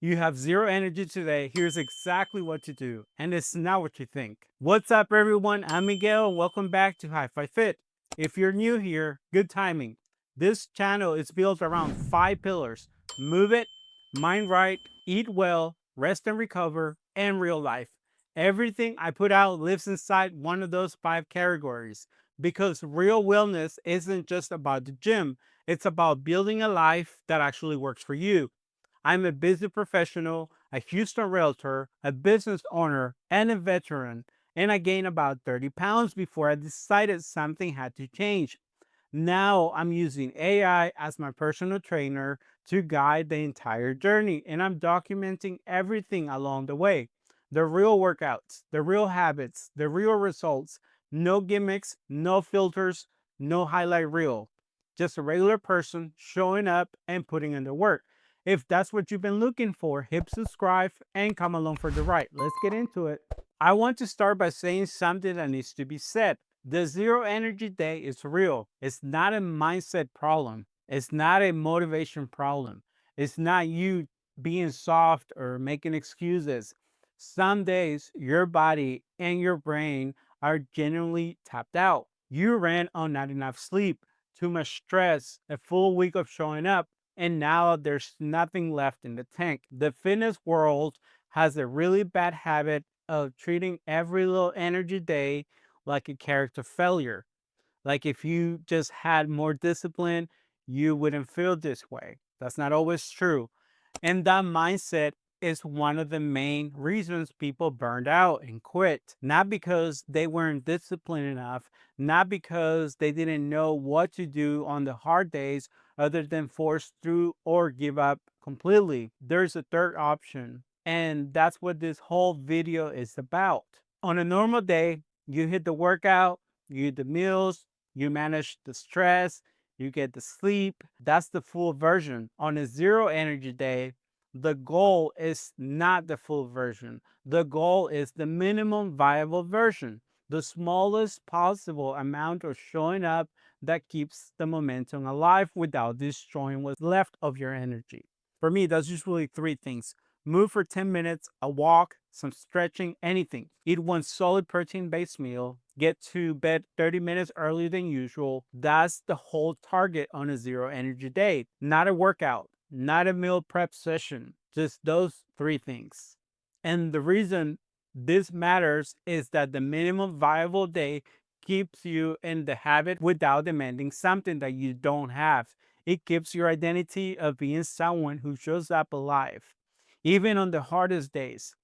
You have zero energy today. Here's exactly what to do. And it's not what you think. What's up, everyone? I'm Miguel, and welcome back to Hi-Fi Fit. If you're new here, good timing. This channel is built around 5 pillars: move it, mind right, eat well, rest and recover, and real life. Everything I put out lives inside one of those 5 categories because real wellness isn't just about the gym, it's about building a life that actually works for you. I'm a business professional, a Houston realtor, a business owner, and a veteran, and I gained about 30 pounds before I decided something had to change. Now I'm using AI as my personal trainer to guide the entire journey, and I'm documenting everything along the way. The real workouts, the real habits, the real results. No gimmicks, no filters, no highlight reel. Just a regular person showing up and putting in the work. If that's what you've been looking for, hit subscribe and come along for the ride. Let's get into it. I want to start by saying something that needs to be said. The zero energy day is real. It's not a mindset problem. It's not a motivation problem. It's not you being soft or making excuses. Some days your body and your brain are genuinely tapped out. You ran on not enough sleep, too much stress, a full week of showing up, and now there's nothing left in the tank. The fitness world has a really bad habit of treating every little energy day like a character failure. Like if you just had more discipline, you wouldn't feel this way. That's not always true. And that mindset is one of the main reasons people burned out and quit. Not because they weren't disciplined enough, not because they didn't know what to do on the hard days other than force through or give up completely. There's a third option, and that's what this whole video is about. On a normal day, you hit the workout, you eat the meals, you manage the stress, you get the sleep. That's the full version. On a zero energy day, the goal is not the full version. The goal is the minimum viable version, the smallest possible amount of showing up that keeps the momentum alive without destroying what's left of your energy. For me, that's usually 3 things: move for 10 minutes, a walk, some stretching, anything. Eat one solid protein based meal, get to bed 30 minutes earlier than usual. That's the whole target on a zero energy day. Not a workout, not a meal prep session, just those 3 things. And the reason this matters is that the minimum viable day keeps you in the habit without demanding something that you don't have. It keeps your identity of being someone who shows up alive, even on the hardest days.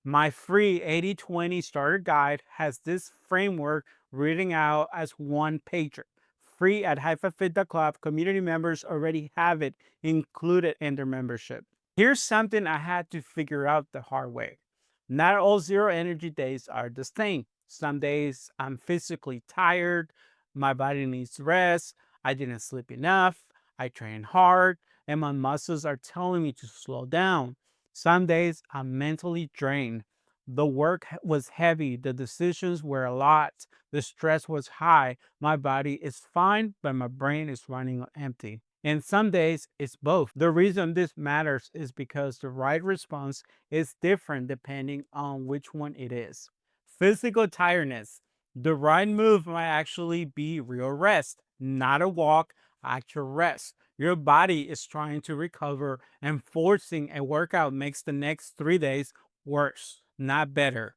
My free 80/20 starter guide has this framework reading out as one pager. Free at HiFiFit.club. Community members already have it included in their membership. Here's something I had to figure out the hard way. Not all zero energy days are the same. Some days I'm physically tired, my body needs rest, I didn't sleep enough, I train hard, and my muscles are telling me to slow down. Some days I'm mentally drained. The work was heavy, the decisions were a lot, the stress was high. My body is fine, but my brain is running on empty. And some days it's both. The reason this matters is because the right response is different depending on which one it is. Physical tiredness. The right move might actually be real rest, not a walk, actual rest. Your body is trying to recover, and forcing a workout makes the next 3 days worse, not better.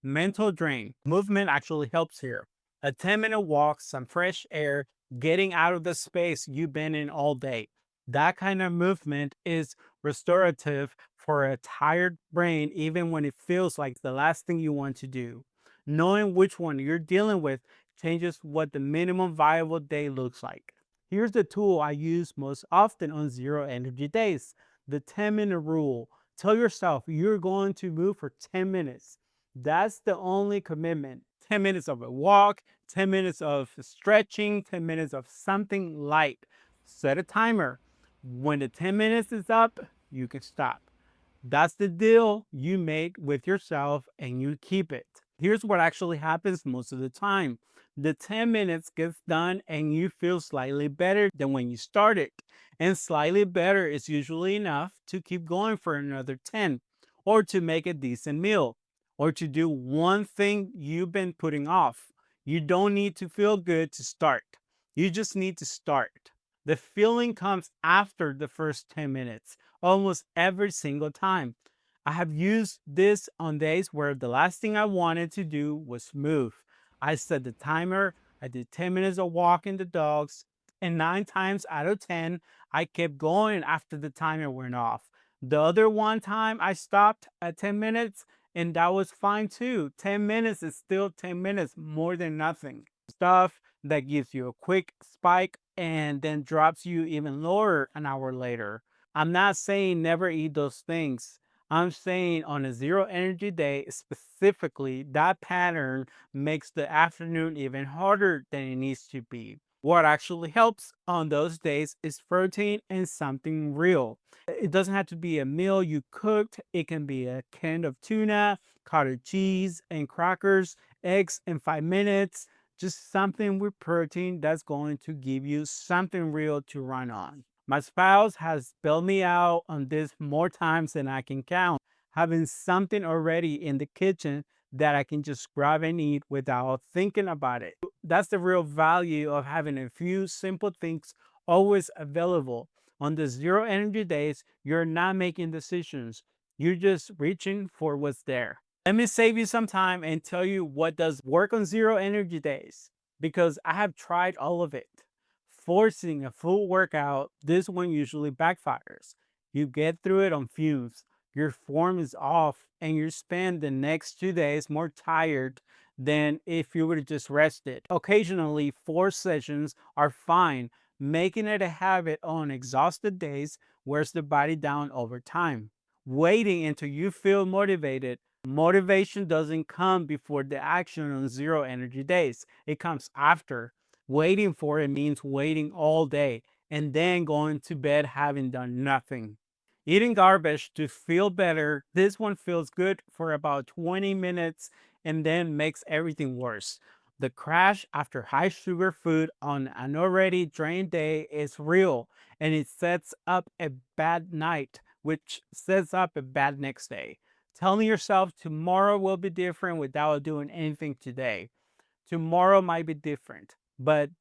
Mental drain. Movement actually helps here. A 10-minute walk, some fresh air, getting out of the space you've been in all day. That kind of movement is restorative for a tired brain, even when it feels like the last thing you want to do. Knowing which one you're dealing with changes what the minimum viable day looks like. Here's the tool I use most often on zero energy days: the 10-minute rule. Tell yourself you're going to move for 10 minutes. That's the only commitment. 10 minutes of a walk, 10 minutes of stretching, 10 minutes of something light. Set a timer. When the 10 minutes is up, you can stop. That's the deal you made with yourself and you keep it. Here's what actually happens most of the time. The 10 minutes gets done and you feel slightly better than when you started. And slightly better is usually enough to keep going for another 10, or to make a decent meal, or to do one thing you've been putting off. You don't need to feel good to start. You just need to start. The feeling comes after the first 10 minutes, almost every single time. I have used this on days where the last thing I wanted to do was move. I set the timer, I did 10 minutes of walking the dogs, and 9 times out of 10, I kept going after the timer went off. The other one time I stopped at 10 minutes, and that was fine too. 10 minutes is still 10 minutes, more than nothing. Stuff that gives you a quick spike and then drops you even lower an hour later. I'm not saying never eat those things. I'm saying on a zero energy day, specifically, that pattern makes the afternoon even harder than it needs to be. What actually helps on those days is protein and something real. It doesn't have to be a meal you cooked, it can be a can of tuna, cottage cheese, and crackers, eggs in 5 minutes. Just something with protein that's going to give you something real to run on. My spouse has bailed me out on this more times than I can count, having something already in the kitchen that I can just grab and eat without thinking about it. That's the real value of having a few simple things always available. On the zero energy days, you're not making decisions. You're just reaching for what's there. Let me save you some time and tell you what does work on zero energy days, because I have tried all of it. Forcing a full workout, this one usually backfires. You get through it on fumes, your form is off, and you spend the next 2 days more tired than if you would have just rested. Occasionally, 4 sessions are fine. Making it a habit on exhausted days wears the body down over time. Waiting until you feel motivated. Motivation doesn't come before the action on zero energy days, it comes after. Waiting for it means waiting all day and then going to bed having done nothing. Eating garbage to feel better, this one feels good for about 20 minutes and then makes everything worse. The crash after high sugar food on an already drained day is real, and it sets up a bad night, which sets up a bad next day. Telling yourself tomorrow will be different without doing anything today. Tomorrow might be different, but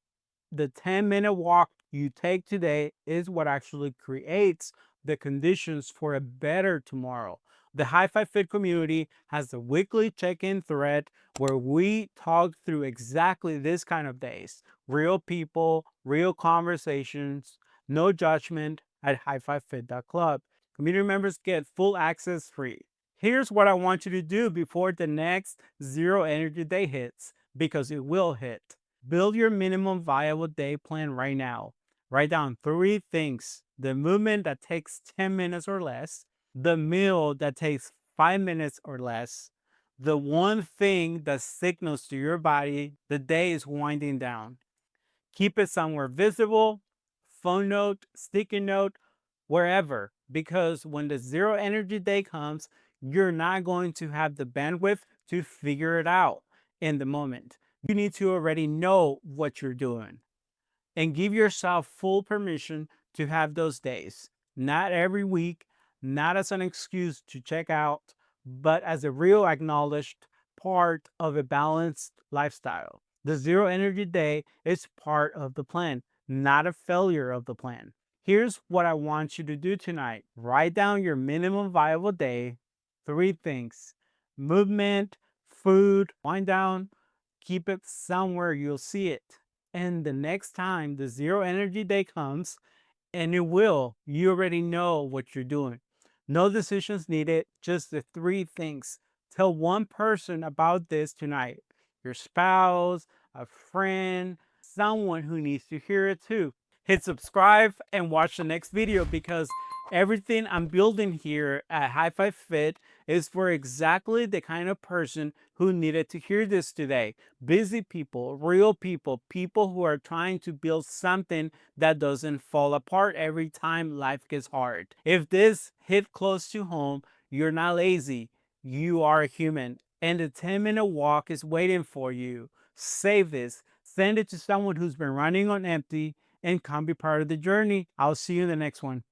the 10-minute walk you take today is what actually creates the conditions for a better tomorrow. The High Five Fit community has a weekly check-in thread where we talk through exactly this kind of days. Real people, real conversations, no judgment at highfivefit.club. Community members get full access free. Here's what I want you to do before the next zero energy day hits, because it will hit. Build your minimum viable day plan right now. Write down 3 things: the movement that takes 10 minutes or less, the meal that takes 5 minutes or less, the one thing that signals to your body the day is winding down. Keep it somewhere visible, phone note, sticky note, wherever, because when the zero energy day comes, you're not going to have the bandwidth to figure it out in the moment. You need to already know what you're doing and give yourself full permission to have those days. Not every week, not as an excuse to check out, but as a real acknowledged part of a balanced lifestyle. The zero energy day is part of the plan, not a failure of the plan. Here's what I want you to do tonight: write down your minimum viable day, 3 things: movement, food, wind down, keep it somewhere you'll see it. And the next time the zero energy day comes, and it will, you already know what you're doing. No decisions needed, just the 3 things. Tell one person about this tonight: your spouse, a friend, someone who needs to hear it too. Hit subscribe and watch the next video, because everything I'm building here at High Five Fit is for exactly the kind of person who needed to hear this today. Busy people, real people, people who are trying to build something that doesn't fall apart every time life gets hard. If this hit close to home, you're not lazy. You are a human. and the 10-minute walk is waiting for you. Save this, send it to someone who's been running on empty, and come be part of the journey. I'll see you in the next one.